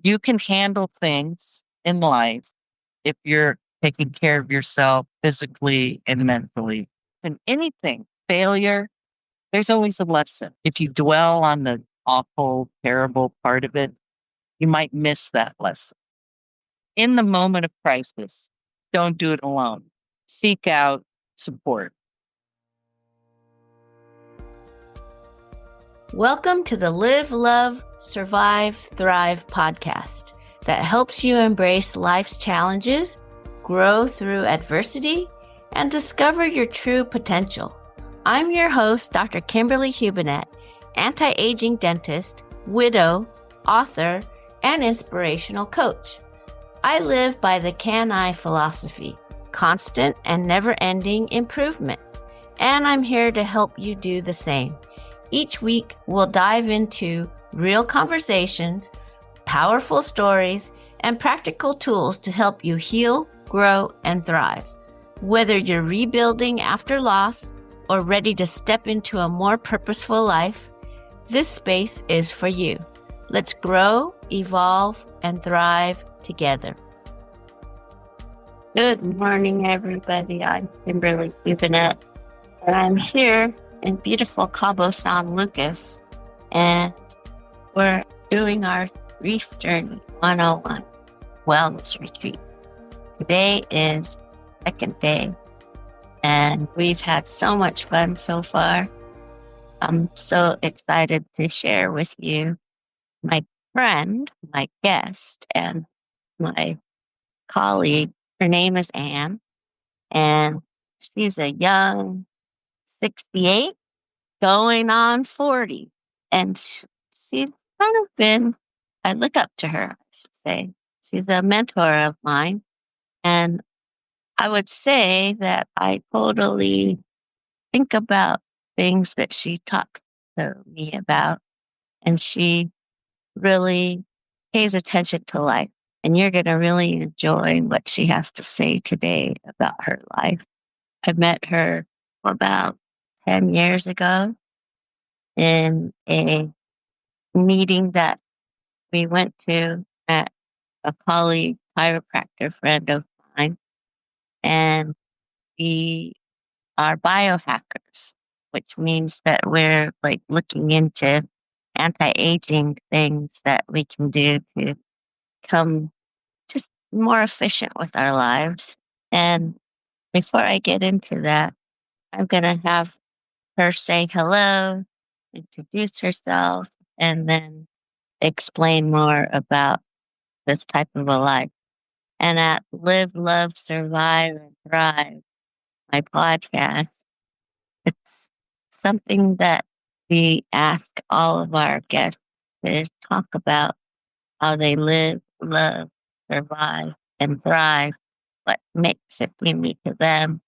You can handle things in life if you're taking care of yourself physically and mentally. In anything, failure, there's always a lesson. If you dwell on the awful, terrible part of it, you might miss that lesson. In the moment of crisis, don't do it alone. Seek out support. Welcome to the Live, Love, Survive, Thrive podcast that helps you embrace life's challenges, grow through adversity, and discover your true potential. I'm your host, Dr. Kimberly Hubinet, anti-aging dentist, widow, author, and inspirational coach. I live by the Can I philosophy, constant and never-ending improvement, and I'm here to help you do the same. Each week, we'll dive into real conversations, powerful stories, and practical tools to help you heal, grow, and thrive. Whether you're rebuilding after loss or ready to step into a more purposeful life, this space is for you. Let's grow, evolve, and thrive together. Good morning, everybody. I'm Kimberly Hubinet, and I'm here in beautiful Cabo San Lucas, and we're doing our Grief Journey 101 Wellness Retreat. Today is second day, and we've had so much fun so far. I'm so excited to share with you my friend, my guest, and my colleague. Her name is Ann, and she's a young 68 going on 40. And she's kind of been, I look up to her, I should say. She's a mentor of mine. And I would say that I totally think about things that she talks to me about. And she really pays attention to life. And you're going to really enjoy what she has to say today about her life. I met her about 10 years ago in a meeting that we went to at a colleague chiropractor friend of mine. And we are biohackers, which means that we're like looking into anti-aging things that we can do to become just more efficient with our lives. And before I get into that, I'm going to have her say hello, introduce herself, and then explain more about this type of a life. And at Live, Love, Survive, and Thrive, my podcast, it's something that we ask all of our guests to talk about how they live, love, survive, and thrive, what makes it unique to them,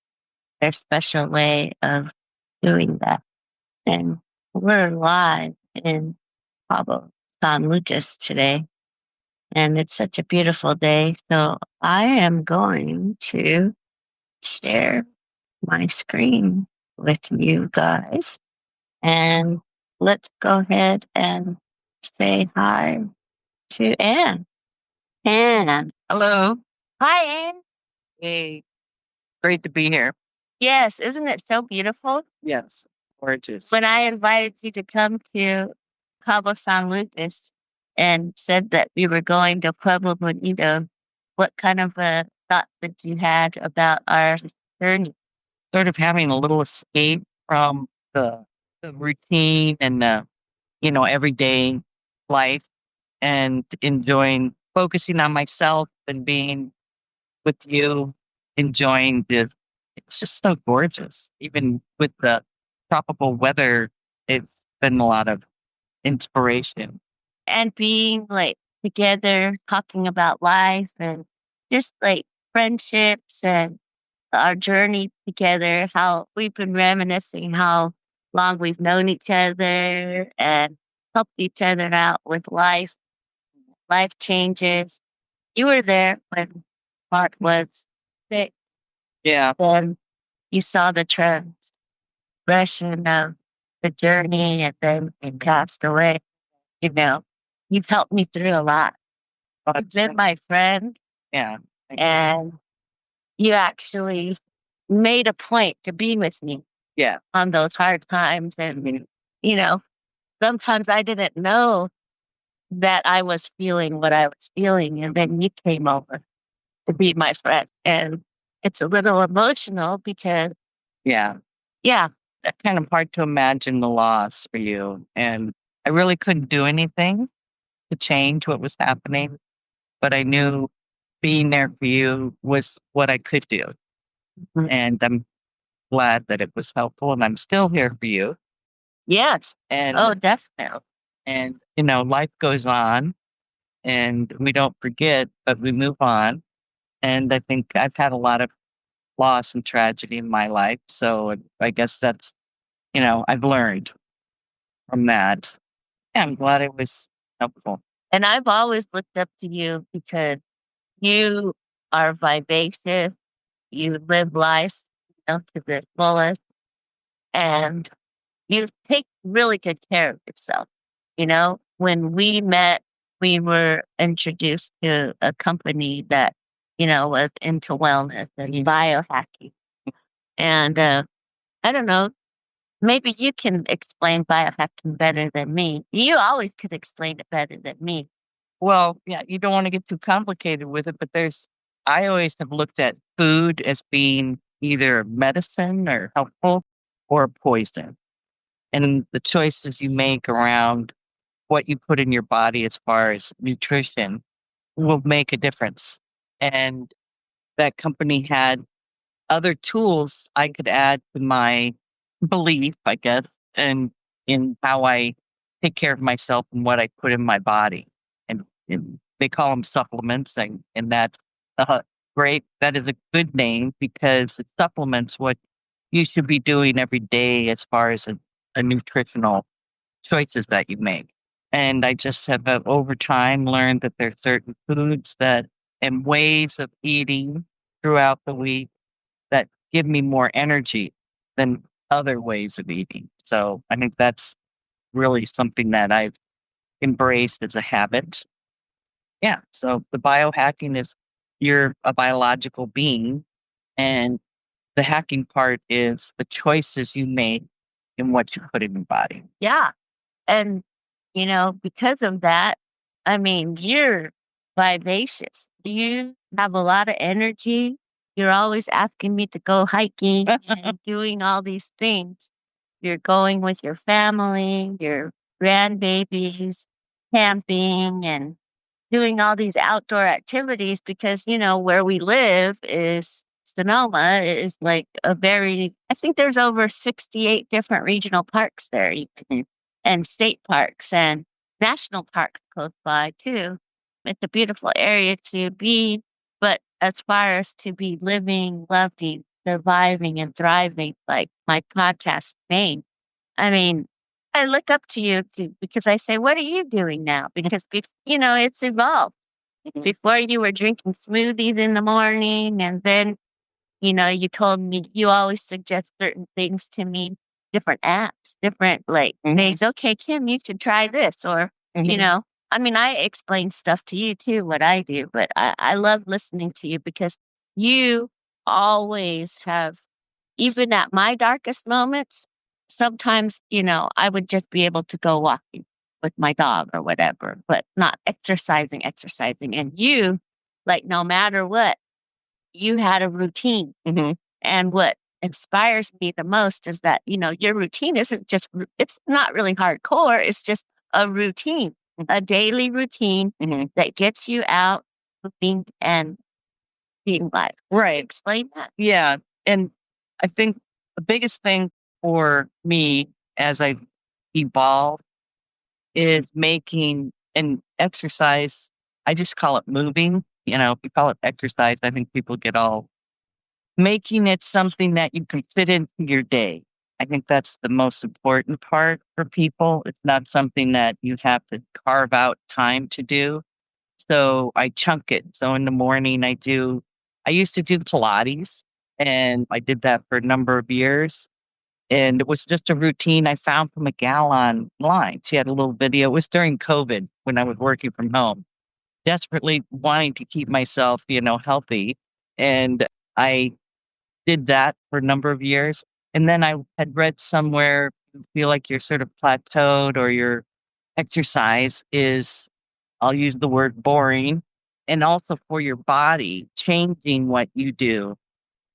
their special way of doing that. And we're live in Cabo San Lucas today, and it's such a beautiful day. So I am going to share my screen with you guys, and let's go ahead and say hi to Ann. Ann. Hello. Hi, Ann. Hey, great to be here. Yes, isn't it so beautiful? Yes, gorgeous. When I invited you to come to Cabo San Lucas and said that we were going to Pueblo Bonito, what kind of a thought that you had about our journey? Sort of having a little escape from the routine and the, everyday life, and enjoying focusing on myself and being with you, enjoying it's just so gorgeous. Even with the tropical weather, it's been a lot of inspiration. And being like together, talking about life and just like friendships and our journey together, how we've been reminiscing how long we've known each other and helped each other out with life changes. You were there when Mark was sick, Yeah. and you saw the progression of the journey, and then he passed away. You know, you've helped me through a lot. You've been my friend. Yeah. And you actually made a point to be with me. Yeah. On those hard times. And, you know, sometimes I didn't know that I was feeling what I was feeling. And then you came over to be my friend. And it's a little emotional because, Yeah. yeah, That's kind of hard to imagine the loss for you. And I really couldn't do anything to change what was happening, but I knew being there for you was what I could do. And I'm glad that it was helpful, and I'm still here for you. yes. Oh, And definitely. and life goes on, and we don't forget, but we move on. And I think I've had a lot of loss and tragedy in my life, so I guess that's I've learned from that. Yeah, I'm glad it was helpful. And I've always looked up to you because you are vivacious. You live life, to the fullest. And you take really good care of yourself. When we met, we were introduced to a company that, was into wellness and biohacking. And I don't know, maybe you can explain biohacking better than me. You always could explain it better than me. Well, yeah, you don't want to get too complicated with it, but I always have looked at food as being either medicine or helpful or poison. And the choices you make around what you put in your body as far as nutrition will make a difference. And that company had other tools I could add to my belief, I guess, and in how I take care of myself and what I put in my body. And they call them supplements, and that's great. That is a good name because it supplements what you should be doing every day as far as a nutritional choices that you make. And I just have over time learned that there's certain foods that and ways of eating throughout the week that give me more energy than other ways of eating. So I think that's really something that I've embraced as a habit. Yeah. So the biohacking is you're a biological being, and the hacking part is the choices you make and what you put in your body. Yeah. And, because of that, I mean, you're vivacious. You have a lot of energy. You're always asking me to go hiking and doing all these things. You're going with your family, your grandbabies, camping, and doing all these outdoor activities because, where we live is Sonoma is like I think there's over 68 different regional parks there and state parks and national parks close by too. It's a beautiful area to be, but as far as to be living, loving, surviving, and thriving, like my podcast name, I mean, I look up to you because I say, "What are you doing now?" Because it's evolved. Before you were drinking smoothies in the morning, and then you told me you always suggest certain things to me, different apps, different like things. Okay, Kim, you should try this, or I mean, I explain stuff to you too, what I do, but I love listening to you because you always have, even at my darkest moments, sometimes, I would just be able to go walking with my dog or whatever, but not exercising. And you, like, no matter what, you had a routine. And what inspires me the most is that, your routine isn't just, it's not really hardcore. It's just a routine, a daily routine that gets you out moving and being live. Right. Explain that. Yeah. And I think the biggest thing for me as I evolve is making an exercise. I just call it moving. If you call it exercise, I think people get all making it something that you can fit into your day. I think that's the most important part for people. It's not something that you have to carve out time to do. So I chunk it. So in the morning, I used to do Pilates, and I did that for a number of years. And it was just a routine I found from a gal online. She had a little video. It was during COVID when I was working from home. desperately wanting to keep myself, healthy. And I did that for a number of years. And then I had read somewhere, you feel like you're sort of plateaued or your exercise is, I'll use the word boring. And also for your body, changing what you do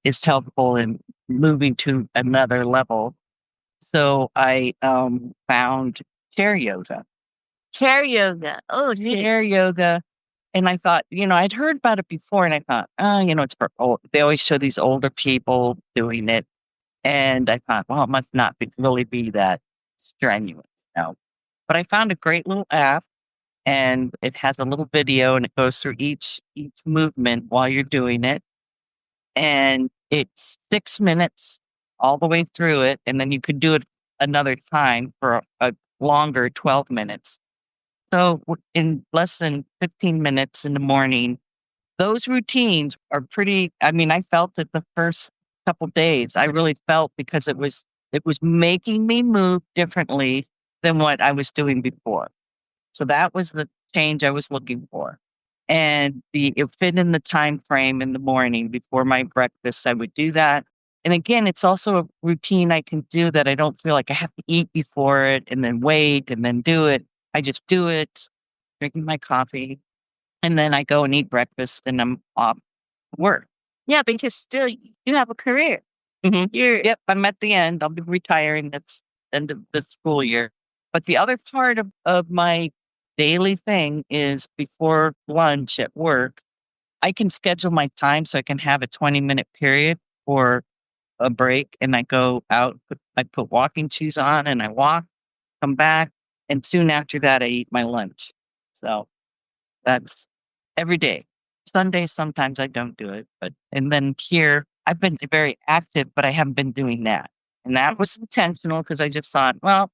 is helpful in moving to another level. So I found chair yoga. Chair yoga. Oh, Chair yoga. And I thought, I'd heard about it before and I thought, oh, it's for old. They always show these older people doing it. And I thought, well, it must not really be that strenuous. No. But I found a great little app and it has a little video and it goes through each movement while you're doing it. And it's 6 minutes all the way through it. And then you could do it another time for a longer 12 minutes. So in less than 15 minutes in the morning, those routines are pretty, I mean, I felt it the first couple days. I really felt because it was making me move differently than what I was doing before. So that was the change I was looking for. And it fit in the time frame in the morning before my breakfast. I would do that. And again, it's also a routine I can do that I don't feel like I have to eat before it and then wait and then do it. I just do it, drinking my coffee, and then I go and eat breakfast and I'm off work. yeah, because still you have a career. Yep, I'm at the end. I'll be retiring at end of the school year. But the other part of my daily thing is before lunch at work, I can schedule my time so I can have a 20-minute period for a break and I go out, I put walking shoes on and I walk, come back, and soon after that I eat my lunch. So that's every day. Sundays, sometimes I don't do it, and then here I've been very active, but I haven't been doing that. And that was intentional because I just thought, well,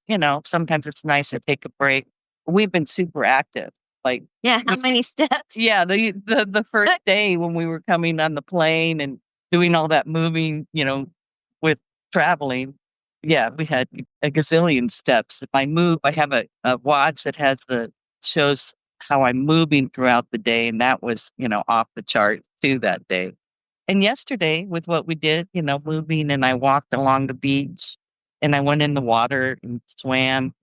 sometimes it's nice to take a break. We've been super active. Like, Yeah, how many steps? yeah, the first day when we were coming on the plane and doing all that moving, with traveling, yeah, we had a gazillion steps. If I move, I have a watch that shows how I'm moving throughout the day, and that was, off the chart too that day. And yesterday, with what we did, moving, and I walked along the beach, and I went in the water and swam,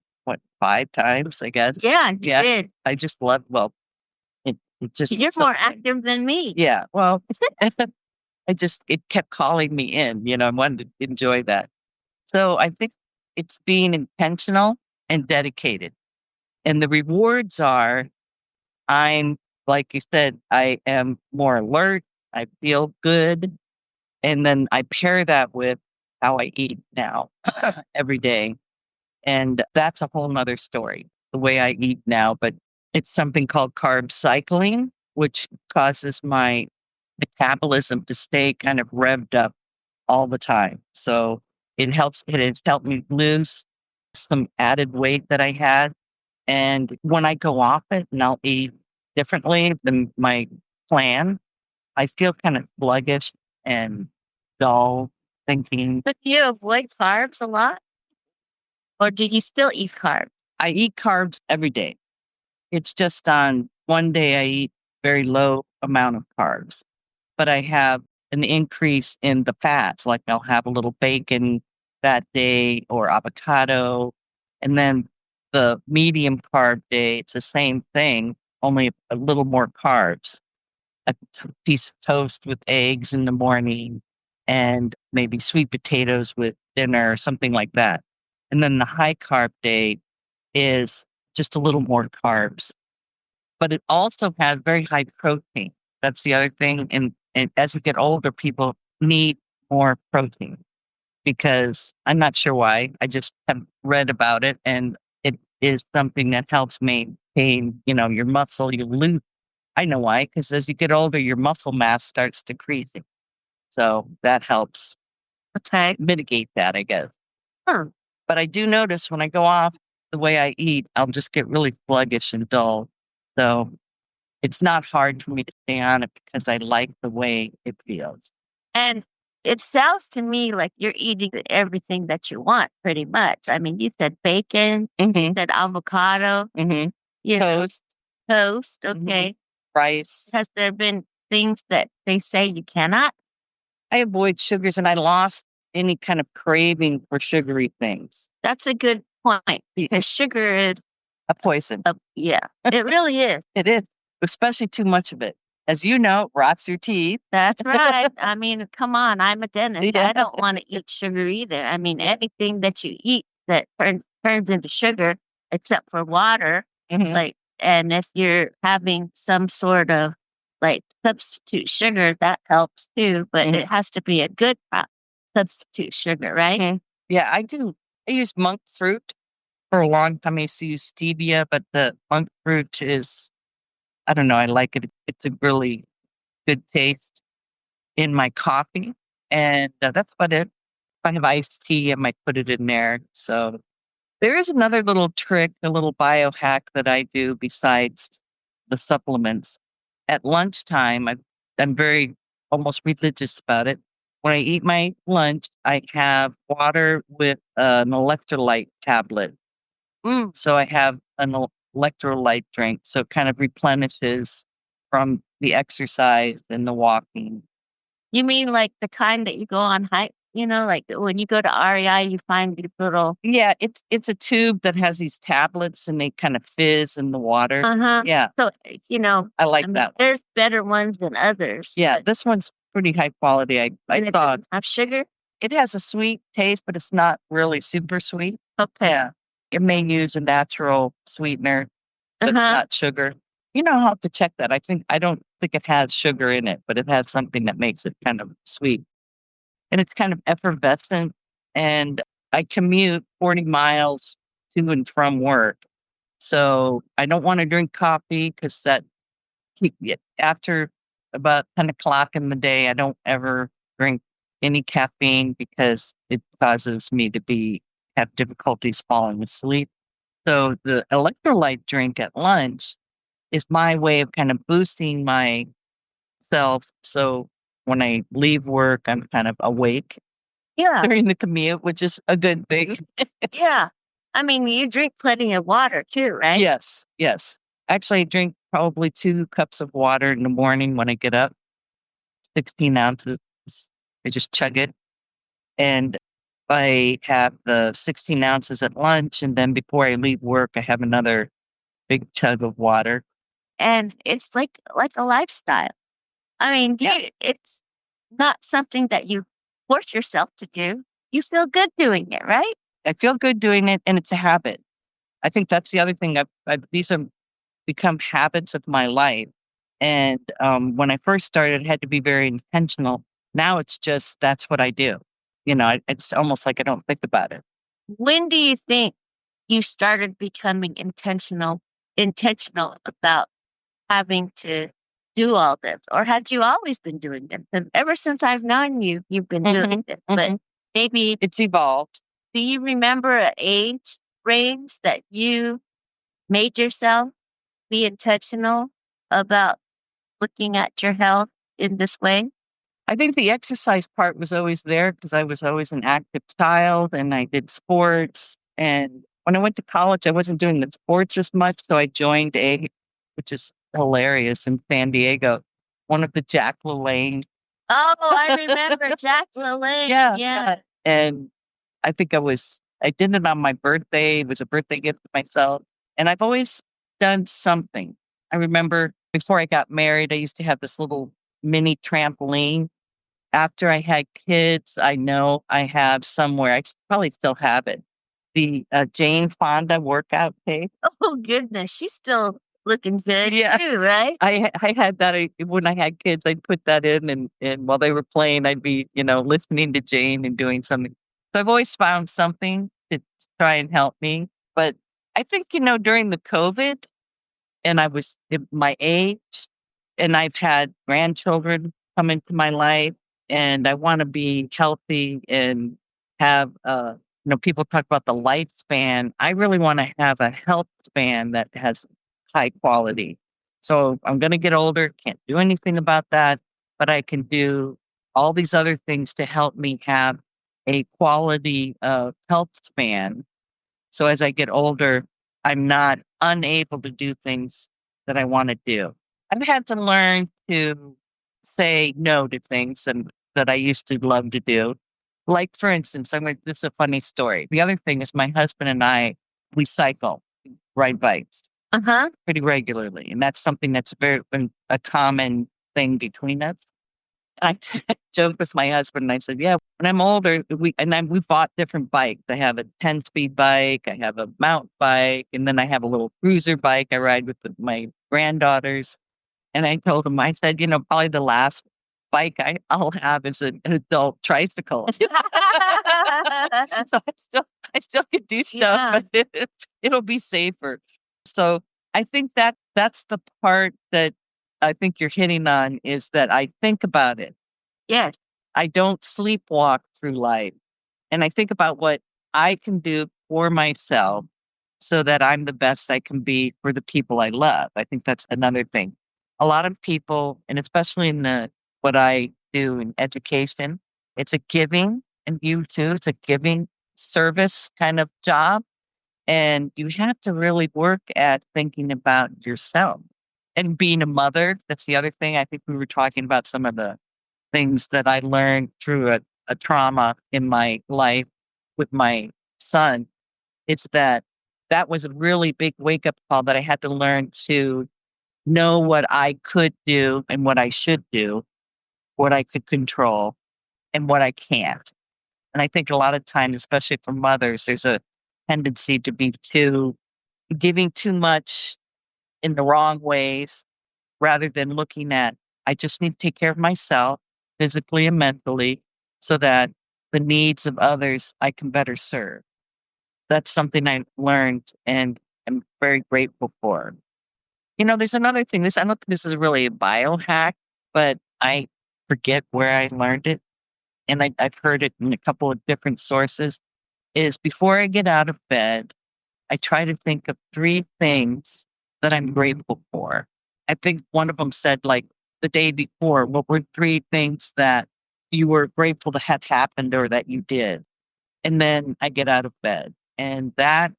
5 times, I guess. Yeah, you Yeah, did. I just love. Well, it just You're so more fun. active than me. Yeah, well, it kept calling me in. I wanted to enjoy that. So I think it's being intentional and dedicated, and the rewards are I'm, like you said, I am more alert. I feel good. And then I pair that with how I eat now every day. And that's a whole nother story, the way I eat now. But it's something called carb cycling, which causes my metabolism to stay kind of revved up all the time. So it has helped me lose some added weight that I had. And when I go off it and I'll eat differently than my plan, I feel kind of sluggish and dull thinking. But do you avoid carbs a lot? Or do you still eat carbs? I eat carbs every day. It's just on one day I eat very low amount of carbs, but I have an increase in the fats. Like I'll have a little bacon that day or avocado. And then the medium carb day, it's the same thing, only a little more carbs. A piece of toast with eggs in the morning and maybe sweet potatoes with dinner or something like that. And then the high carb day is just a little more carbs, but it also has very high protein. That's the other thing. And as you get older, people need more protein because I'm not sure why. I just have read about it and it is something that helps maintain, your muscle, you lose. I know why, because as you get older, your muscle mass starts decreasing. So that helps mitigate that, I guess. Huh. But I do notice when I go off the way I eat, I'll just get really sluggish and dull. So it's not hard for me to stay on it because I like the way it feels. And it sounds to me like you're eating everything that you want, pretty much. I mean, you said bacon, you said avocado, Mm-hmm. you know, Toast. toast. Okay. rice. Has there been things that they say you cannot? I avoid sugars, and I lost any kind of craving for sugary things. That's a good point because sugar is A poison. yeah, it really is. It is, especially too much of it. As you know, rots your teeth. That's right. I mean, come on, I'm a dentist. Yeah. I don't want to eat sugar either. I mean, anything that you eat that turns into sugar, except for water, Mhm. like, and if you're having some sort of like substitute sugar, that helps too, but it has to be a good substitute sugar, right? Mhm. Yeah, I do. I use monk fruit. For a long time, I used to use stevia, but the monk fruit is, I don't know, I like it. It's a really good taste in my coffee. And that's about it. If I have iced tea, I might put it in there. So there is another little trick, a little biohack that I do besides the supplements. At lunchtime, I'm very almost religious about it. When I eat my lunch, I have water with an electrolyte tablet. So I have an electrolyte drink. So it kind of replenishes from the exercise and the walking. You mean like the kind that you go on hike? You know, like when you go to REI, you find these little. Yeah, it's a tube that has these tablets and they kind of fizz in the water. Uh-huh. Yeah, So, you know, I like I mean, that. there's better ones than others. Yeah, this one's pretty high quality. I And it saw doesn't have sugar. it has a sweet taste, but it's not really super sweet. Okay. Yeah, it may use a natural sweetener, but it's Uh-huh. not sugar. You know, I'll have to check that. I don't think it has sugar in it, but it has something that makes it kind of sweet. And it's kind of effervescent. And I commute 40 miles to and from work. So I don't want to drink coffee because that after about 10 o'clock in the day, I don't ever drink any caffeine because it causes me to have difficulties falling asleep. So the electrolyte drink at lunch is my way of kind of boosting myself. So when I leave work, I'm kind of awake Yeah. during the commute, which is a good thing. Yeah. I mean, you drink plenty of water too, right? Yes, yes. Actually, I drink probably 2 cups of water in the morning when I get up, 16 ounces. I just chug it. And I have the 16 ounces at lunch. And then before I leave work, I have another big chug of water. And it's like a lifestyle. I mean, it's not something that you force yourself to do. You feel good doing it, right? I feel good doing it, and it's a habit. I think that's the other thing. These have become habits of my life. And when I first started, it had to be very intentional. Now it's just that's what I do. You know, it's almost like I don't think about it. When do you think you started becoming intentional about having to do all this? Or had you always been doing this? And ever since I've known you, you've been doing this. But maybe It's evolved. do you remember an age range that you made yourself be intentional about looking at your health in this way? I think the exercise part was always there because I was always an active child and I did sports. And when I went to college, I wasn't doing the sports as much. So I joined which is hilarious, in San Diego, one of the Jack LaLanne. Oh, I remember Jack LaLanne. Yeah. And I think I did it on my birthday. It was a birthday gift to myself. And I've always done something. I remember before I got married, I used to have this little mini trampoline. After I had kids, I know I have somewhere, probably still have it, the Jane Fonda workout tape. Oh, goodness. She's still looking good Yeah. too, right? I had that when I had kids. I'd put that in, and while they were playing, I'd be listening to Jane and doing something. So I've always found something to try and help me. But I think during the COVID, and I was in my age, and I've had grandchildren come into my life, and I want to be healthy and have people talk about the lifespan. I really want to have a health span that has high quality. So I'm going to get older, can't do anything about that, but I can do all these other things to help me have a quality health span. So as I get older, I'm not unable to do things that I want to do. I've had to learn to say no to things and that I used to love to do. Like, for instance, this is a funny story. The other thing is my husband and we cycle, ride bikes Uh-huh. pretty regularly. And that's something that's a common thing between us. I joked with my husband and I said, yeah, when I'm older, we bought different bikes. I have a 10-speed bike, I have a mountain bike, and then I have a little cruiser bike I ride with my granddaughters. And I told him, I said, probably the last bike I'll have is an adult tricycle. So I still can do stuff, but it'll be safer. So I think that's the part that I think you're hitting on, is that I think about it. Yes. I don't sleepwalk through life. And I think about what I can do for myself so that I'm the best I can be for the people I love. I think that's another thing. A lot of people, and especially in what I do in education, it's a giving, and you too, it's a giving service kind of job. And you have to really work at thinking about yourself and being a mother. That's the other thing. I think we were talking about some of the things that I learned through a trauma in my life with my son. It's that was a really big wake up call, that I had to learn to know what I could do and what I should do, what I could control and what I can't. And I think a lot of times, especially for mothers, there's a tendency to be giving too much in the wrong ways, rather than looking at, I just need to take care of myself physically and mentally so that the needs of others I can better serve. That's something I learned and am very grateful for. There's another thing. I don't think this is really a biohack, but I forget where I learned it. And I've heard it in a couple of different sources. Is before I get out of bed, I try to think of 3 things that I'm grateful for. I think one of them said, like, the day before, what were 3 things that you were grateful to have happened or that you did? And then I get out of bed. And that,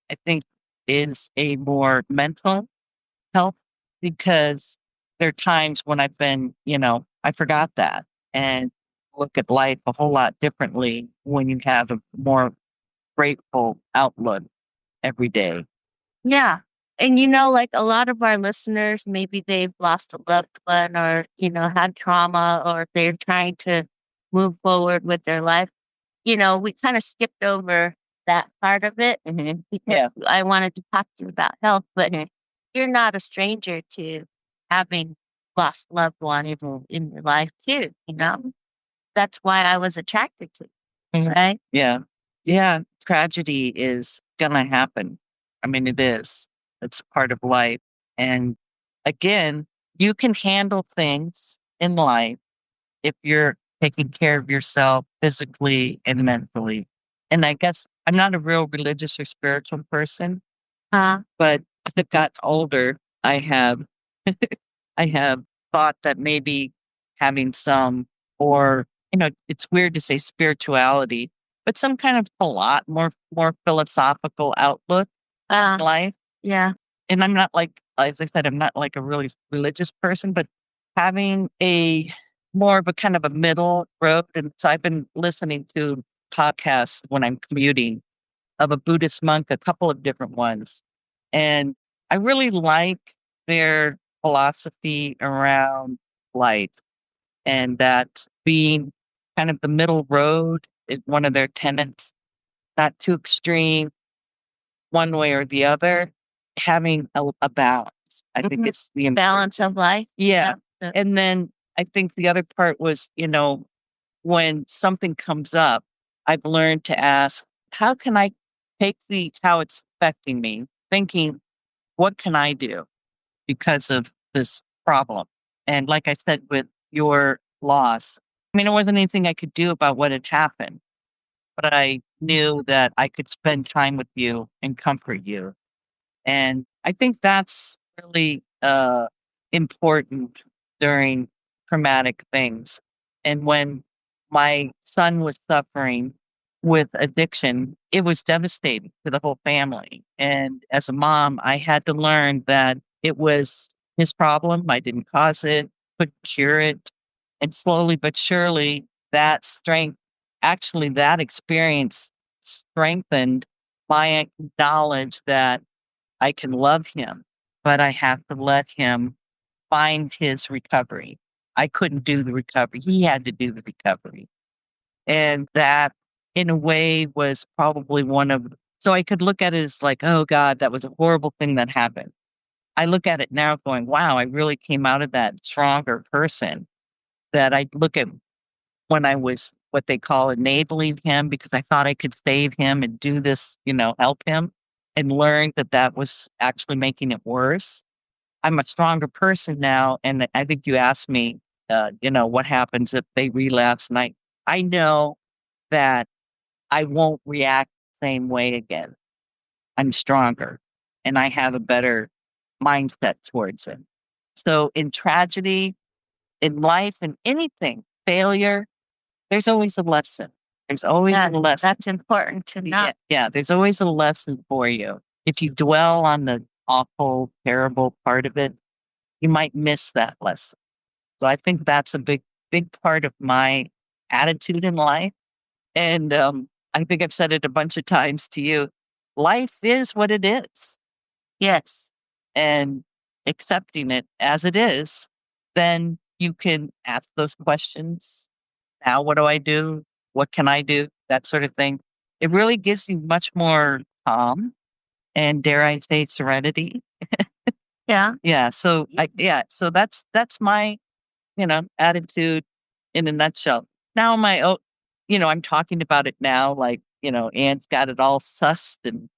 I think, is a more mental health, because there are times when I forgot that, and look at life a whole lot differently when you have a more grateful outlook every day. Yeah. And like a lot of our listeners, maybe they've lost a loved one, or, had trauma, or they're trying to move forward with their life. We kind of skipped over that part of it because I wanted to talk to you about health, but you're not a stranger to having lost loved ones in your life too, That's why I was attracted to it, right? Yeah. Yeah. Tragedy is gonna happen. I mean, it is. It's part of life. And again, you can handle things in life if you're taking care of yourself physically and mentally. And I guess I'm not a real religious or spiritual person, but as I've got older, I have thought that maybe having some, or it's weird to say spirituality, but some kind of a lot more philosophical outlook on life. Yeah. And I'm not like, as I said, I'm not like a really religious person, but having a more of a kind of a middle road. And so I've been listening to podcasts when I'm commuting of a Buddhist monk, a couple of different ones. And I really like their philosophy around life, and that being kind of the middle road is one of their tenets, not too extreme one way or the other, having a balance. I think it's the balance of life. Yeah. And then I think the other part was, when something comes up, I've learned to ask, how can I take how it's affecting me, thinking, what can I do because of this problem? And like I said, with your loss, I mean, it wasn't anything I could do about what had happened, but I knew that I could spend time with you and comfort you. And I think that's really important during traumatic things. And when my son was suffering with addiction, it was devastating to the whole family. And as a mom, I had to learn that it was his problem. I didn't cause it, couldn't cure it. And slowly but surely, that strength, actually, that experience strengthened my knowledge that I can love him, but I have to let him find his recovery. I couldn't do the recovery. He had to do the recovery. And that, in a way, was probably one of, so I could look at it as like, oh God, that was a horrible thing that happened. I look at it now going, wow, I really came out of that stronger person. That I look at when I was what they call enabling him because I thought I could save him and do this, help him, and learned that that was actually making it worse. I'm a stronger person now. And I think you asked me, what happens if they relapse? And I know that I won't react the same way again. I'm stronger and I have a better mindset towards it. So in tragedy, in life, in anything, failure, there's always a lesson. There's always a lesson. That's important to know. Yeah, there's always a lesson for you. If you dwell on the awful, terrible part of it, you might miss that lesson. So I think that's a big, big part of my attitude in life. And I think I've said it a bunch of times to you. Life is what it is. Yes. And accepting it as it is, then you can ask those questions. Now, what do I do? What can I do? That sort of thing. It really gives you much more calm and, dare I say, serenity. Yeah. Yeah. So so that's my, attitude in a nutshell. Now I'm talking about it now, like, Ann's got it all sussed and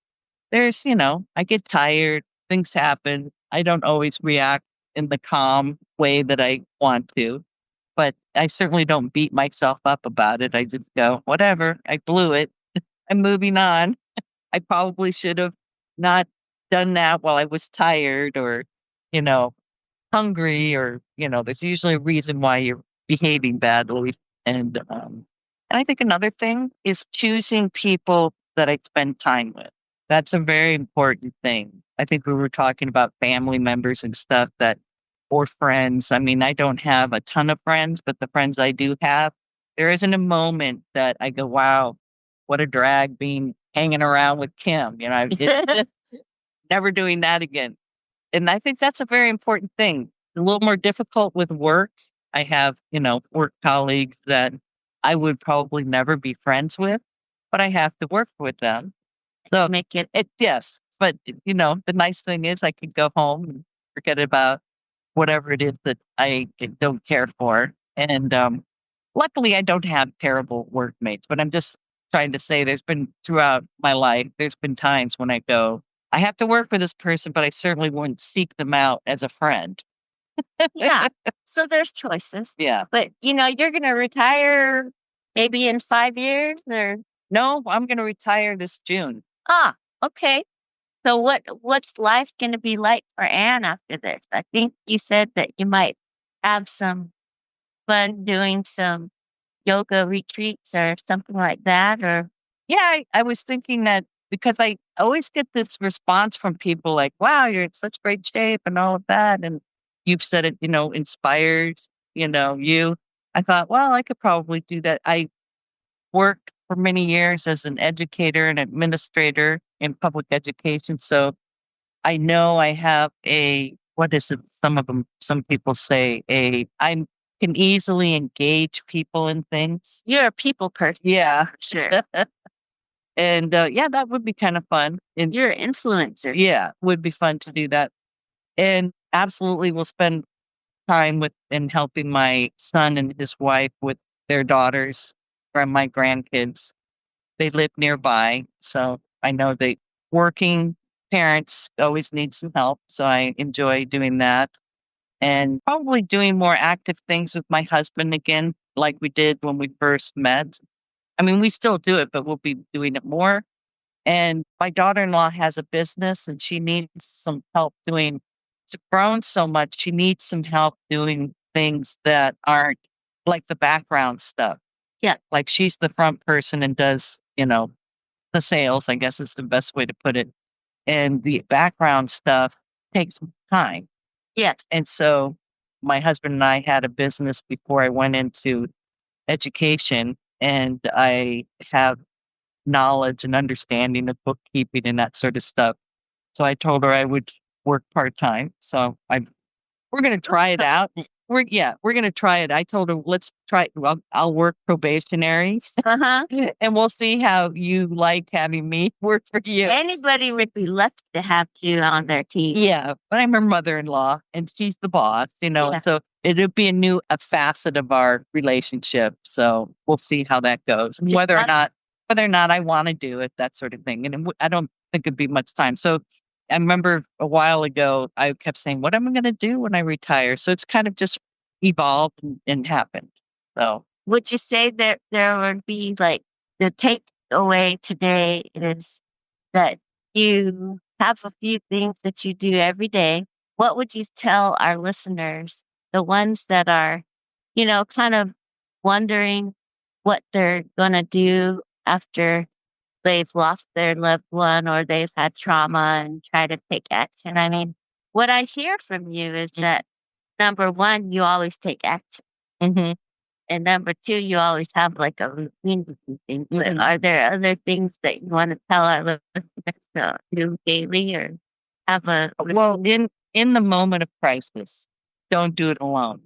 there's, I get tired, things happen. I don't always react in the calm way that I want to, but I certainly don't beat myself up about it. I just go, whatever, I blew it. I'm moving on. I probably should have not done that while I was tired or, you know, hungry or, there's usually a reason why you're behaving badly. And I think another thing is choosing people that I spend time with. That's a very important thing. I think we were talking about family members and stuff or friends. I mean, I don't have a ton of friends, but the friends I do have, there isn't a moment that I go, wow, what a drag being hanging around with Kim. It's never doing that again. And I think that's a very important thing. A little more difficult with work. I have, work colleagues that I would probably never be friends with, but I have to work with them. So Make it. yes. But, the nice thing is I can go home and forget about whatever it is that I don't care for. And luckily, I don't have terrible workmates, but I'm just trying to say there's been throughout my life, there's been times when I go, I have to work with this person, but I certainly wouldn't seek them out as a friend. Yeah. So there's choices. Yeah. But you're gonna retire maybe in 5 years or No, I'm going to retire this June. okay. So what's life gonna be like for Ann after this? I think you said that you might have some fun doing some yoga retreats or something like that or Yeah, I was thinking that because I always get this response from people like, wow, you're in such great shape and all of that. And you've said it, inspired, you. I thought, well, I could probably do that. I worked for many years as an educator and administrator in public education. So I know I have what is it? Some people say I can easily engage people in things. you're a people person. Yeah. Sure. And yeah, that would be kind of fun. And You're an influencer. yeah, would be fun to do that. And absolutely, we'll spend time with and helping my son and his wife with their daughters or my grandkids. They live nearby, so I know they working parents always need some help. So I enjoy doing that and probably doing more active things with my husband again, like we did when we first met. I mean, we still do it, but we'll be doing it more. And my daughter-in-law has a business and she needs some help doing, she's grown so much. She needs some help doing things that aren't like the background stuff. Yeah. Like she's the front person and does, the sales, I guess is the best way to put it. And the background stuff takes time. Yes. And so my husband and I had a business before I went into education, and I have knowledge and understanding of bookkeeping and that sort of stuff. So I told her I would work part-time. So we're going to try it out. We're going to try it. I told her, let's try it. Well, I'll work probationary Uh-huh. and we'll see how you like having me work for you. Anybody would be lucky to have you on their team. Yeah, but I'm her mother-in-law and she's the boss, Yeah. so it'll be a facet of our relationship. So we'll see how that goes. And whether or not I want to do it, that sort of thing. And I don't think it'd be much time. So I remember a while ago, I kept saying, what am I going to do when I retire? So it's kind of just evolved and happened. So would you say that there would be like the takeaway today is that you have a few things that you do every day? What would you tell our listeners, the ones that are, kind of wondering what they're going to do after they've lost their loved one or they've had trauma and try to take action? I mean, what I hear from you is that number one, you always take action. mhm. And number two, you always have like a routine to do things. But are there other things that you want to tell our listeners to do daily or have a Well, in the moment of crisis, don't do it alone.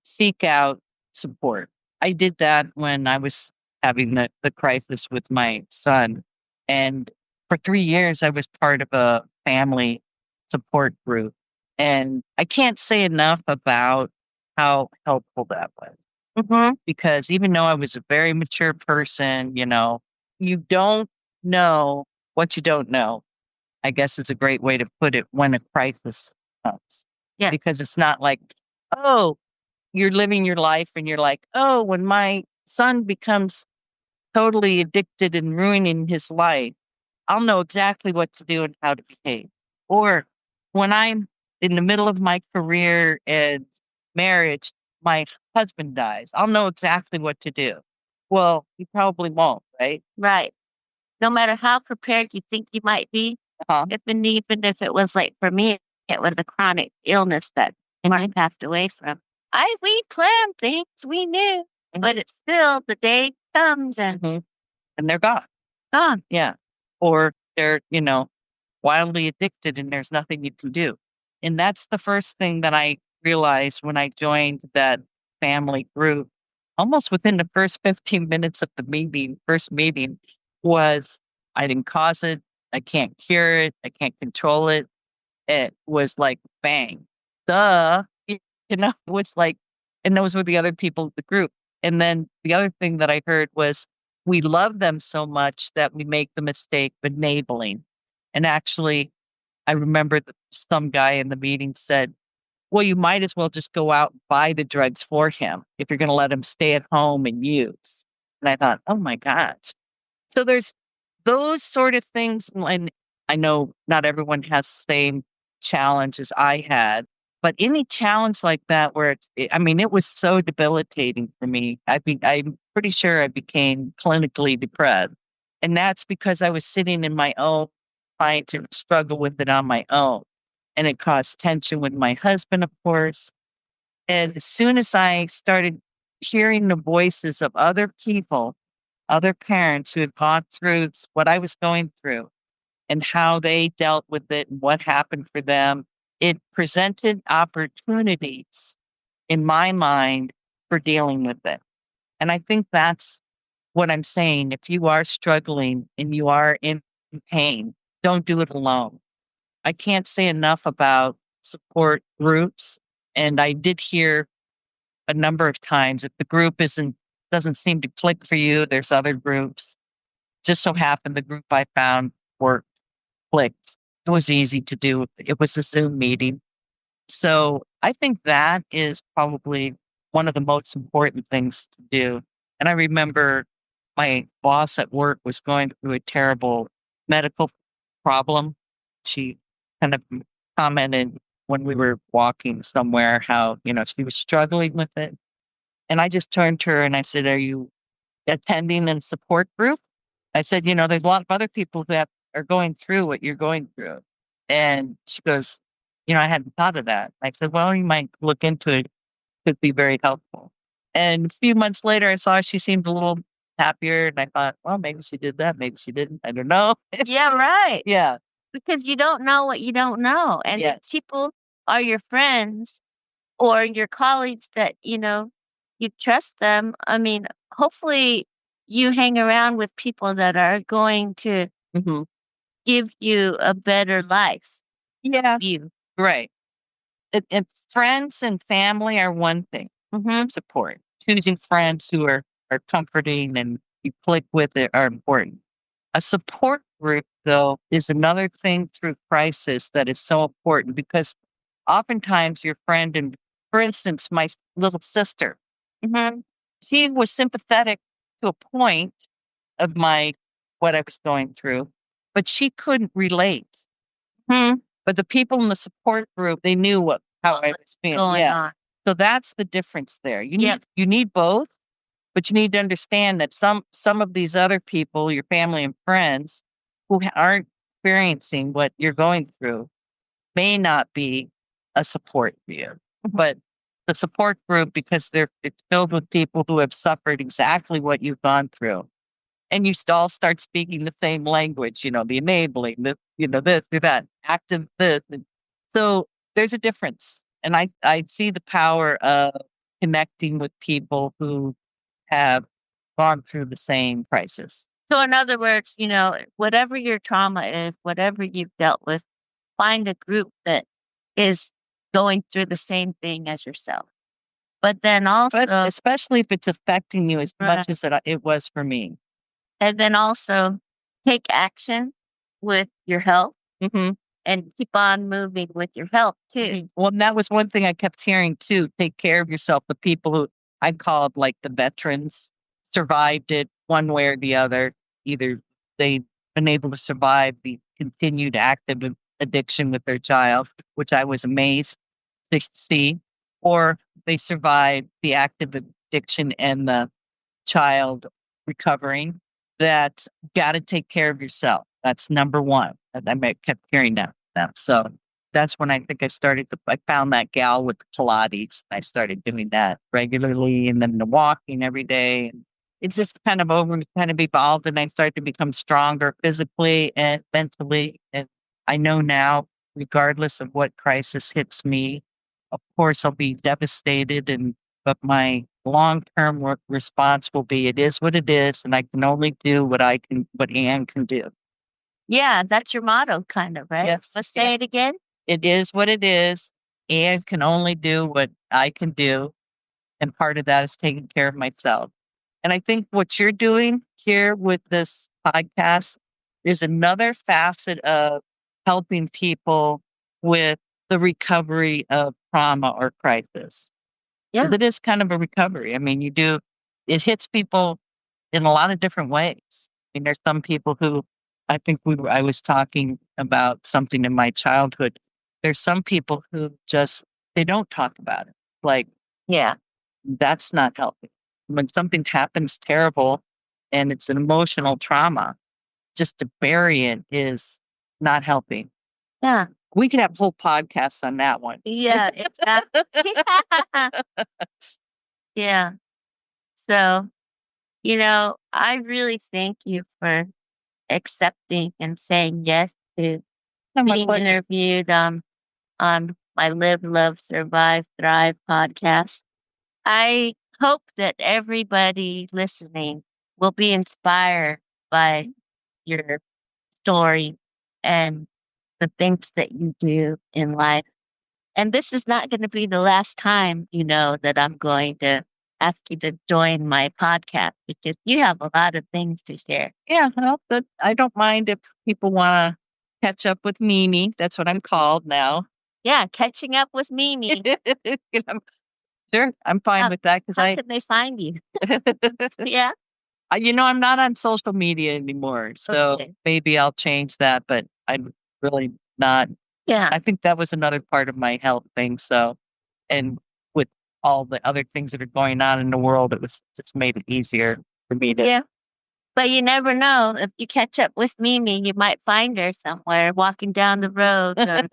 Seek out support. I did that when I was having the crisis with my son. And for 3 years, I was part of a family support group. And I can't say enough about how helpful that was. Because even though I was a very mature person, you don't know what you don't know, I guess is a great way to put it when a crisis comes. Yeah. Because it's not like, oh, you're living your life and you're like, oh, when my son becomes totally addicted and ruining his life, I'll know exactly what to do and how to behave. Or when I'm in the middle of my career and marriage, my husband dies, I'll know exactly what to do. Well, you probably won't, right? Right. No matter how prepared you think you might be, even if it was like for me, it was a chronic illness that I passed away from. We planned things, we knew, but it's still the day comes and they're gone. gone. Yeah. Or they're, wildly addicted and there's nothing you can do. And that's the first thing that I realized when I joined that family group. Almost within the first 15 minutes of the first meeting, was I didn't cause it. I can't cure it. I can't control it. It was like, bang, duh. It was like, and those were the other people of the group. And then the other thing that I heard was, we love them so much that we make the mistake of enabling. And actually, I remember that some guy in the meeting said, well, you might as well just go out and buy the drugs for him if you're going to let him stay at home and use. And I thought, oh my God. So there's those sort of things. And I know not everyone has the same challenge as I had, but any challenge like that where it was so debilitating for me. I'm pretty sure I became clinically depressed. And that's because I was sitting in my own, trying to struggle with it on my own. And it caused tension with my husband, of course. And as soon as I started hearing the voices of other people, other parents who had gone through what I was going through and how they dealt with it and what happened for them, it presented opportunities in my mind for dealing with it. And I think that's what I'm saying. If you are struggling and you are in pain, don't do it alone. I can't say enough about support groups. And I did hear a number of times, if the group doesn't seem to click for you, there's other groups. Just so happened the group I found clicked. It was easy to do. It was a Zoom meeting. So I think that is probably one of the most important things to do. And I remember my boss at work was going through a terrible medical problem. She kind of commented when we were walking somewhere how, she was struggling with it. And I just turned to her and I said, are you attending a support group? I said, there's a lot of other people that are going through what you're going through. And she goes, I hadn't thought of that. I said, well, you might look into it. Could be very helpful. And a few months later, I saw she seemed a little happier, and I thought, well, maybe she did that, maybe she didn't. I don't know. Yeah, right. Yeah. Because you don't know what you don't know. And if Yes. people are your friends or your colleagues that, you trust them, I mean, hopefully you hang around with people that are going to Hmm. give you a better life. Yeah. You. Right. Friends and family are one thing. Mm-hmm. Support. Choosing friends who are comforting and you click with it are important. A support group, though, is another thing through crisis that is so important because oftentimes your friend, and for instance, my little sister, Mm-hmm. she was sympathetic to a point of what I was going through, but she couldn't relate. Hmm. But the people in the support group, they knew how I was feeling. Going Yeah. on. So that's the difference there. Yep. You need both, but you need to understand that some of these other people, your family and friends, who aren't experiencing what you're going through, may not be a support for you. But the support group, because it's filled with people who have suffered exactly what you've gone through, and you all start speaking the same language, the enabling, this or that, active this. And so there's a difference. And I see the power of connecting with people who have gone through the same crisis. So in other words, whatever your trauma is, whatever you've dealt with, find a group that is going through the same thing as yourself. But then also, But especially if it's affecting you as right, much as it was for me. and then also take action with your health Hmm. and keep on moving with your health too. Well, and that was one thing I kept hearing too. Take care of yourself. The people who I called like the veterans survived it one way or the other. Either they've been able to survive the continued active addiction with their child, which I was amazed to see, or they survived the active addiction and the child recovering. That got to take care of yourself. That's number one. Kept hearing that. So that's when I think I found that gal with the Pilates. I started doing that regularly, and then the walking every day. And it just kind of evolved, and I started to become stronger physically and mentally. And I know now, regardless of what crisis hits me, of course I'll be devastated, but my long-term response will be, it is what it is, and I can only do what Ann can do. Yeah, that's your motto, kind of, right? Yes. Let's say it again. It is what it is. Ann can only do what I can do. And part of that is taking care of myself. And I think what you're doing here with this podcast is another facet of helping people with the recovery of trauma or crisis. Yeah. 'Cause it is kind of a recovery. I mean, it hits people in a lot of different ways. I mean, there's some people who I was talking about something in my childhood. There's some people who they don't talk about it. Like, Yeah. that's not healthy. When something happens terrible and it's an emotional trauma, just to bury it is not healthy. Yeah. We could have whole podcasts on that one. Yeah, exactly. Yeah. So, I really thank you for accepting and saying yes to Oh, my being pleasure. interviewed on my Live, Love, Survive, Thrive podcast. I hope that everybody listening will be inspired by your story and the things that you do in life. And this is not going to be the last time, that I'm going to ask you to join my podcast because you have a lot of things to share. Yeah, well, I don't mind if people want to catch up with Mimi. That's what I'm called now. Yeah, catching up with Mimi. Sure, I'm fine with that because How can they find you? Yeah. I'm not on social media anymore, so Okay. maybe I'll change that. But I'm really not. Yeah. I think that was another part of my health thing. So, and with all the other things that are going on in the world, it was just made it easier for me to But you never know. If you catch up with Mimi, you might find her somewhere walking down the road or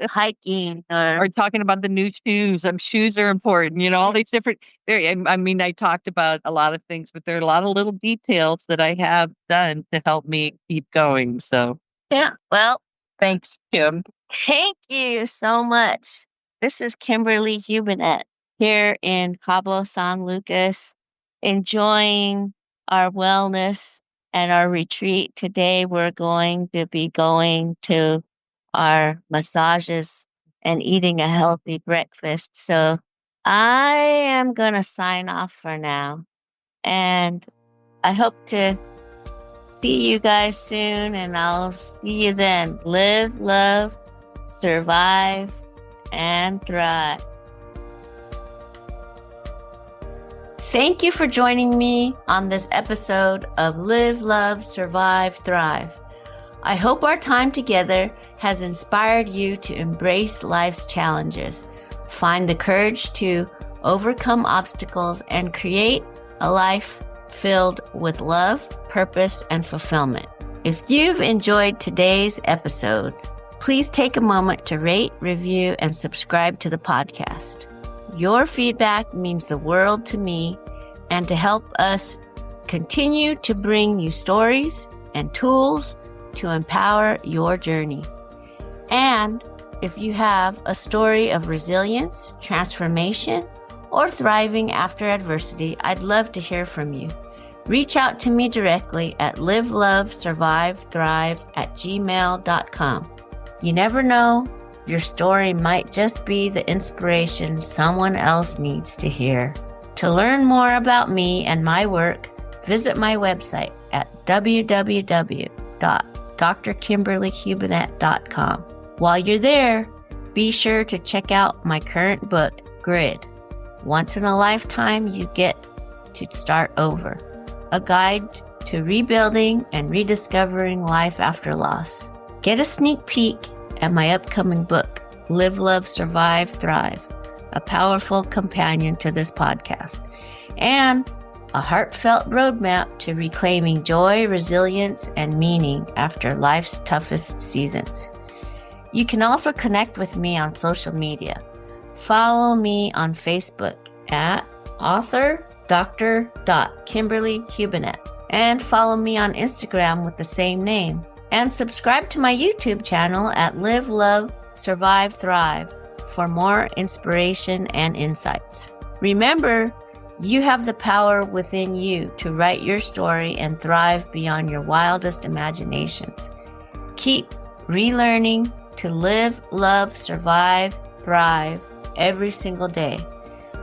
hiking Or talking about the new shoes. Shoes are important, all these different. I talked about a lot of things, but there are a lot of little details that I have done to help me keep going. So, yeah. Well, thanks, Kim. thank you so much. This is Kimberly Hubinet here in Cabo San Lucas, enjoying our wellness and our retreat. Today, we're going to be going to our massages and eating a healthy breakfast. So I am going to sign off for now. And I hope to see you guys soon, and I'll see you then. Live, love, survive, and thrive. Thank you for joining me on this episode of Live, Love, Survive, Thrive. I hope our time together has inspired you to embrace life's challenges, find the courage to overcome obstacles, and create a life filled with love, purpose, and fulfillment. If you've enjoyed today's episode, please take a moment to rate, review, and subscribe to the podcast. Your feedback means the world to me, and to help us continue to bring you stories and tools to empower your journey. And if you have a story of resilience, transformation, or thriving after adversity, I'd love to hear from you. Reach out to me directly at livelovesurvivethrive@gmail.com. You never know, your story might just be the inspiration someone else needs to hear. To learn more about me and my work, visit my website at www.drkimberlyhubinet.com. While you're there, be sure to check out my current book, Grid. Once in a lifetime, you get to start over. A guide to rebuilding and rediscovering life after loss. Get a sneak peek at my upcoming book, Live, Love, Survive, Thrive, a powerful companion to this podcast, and a heartfelt roadmap to reclaiming joy, resilience, and meaning after life's toughest seasons. You can also connect with me on social media. Follow me on Facebook at author Dr. Kimberly Hubinet, and follow me on Instagram with the same name. And subscribe to my YouTube channel at Live, Love, Survive, Thrive for more inspiration and insights. Remember, you have the power within you to write your story and thrive beyond your wildest imaginations. Keep relearning to live, love, survive, thrive every single day.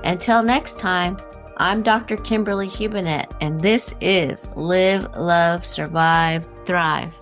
Until next time, I'm Dr. Kimberly Hubinet, and this is Live, Love, Survive, Thrive.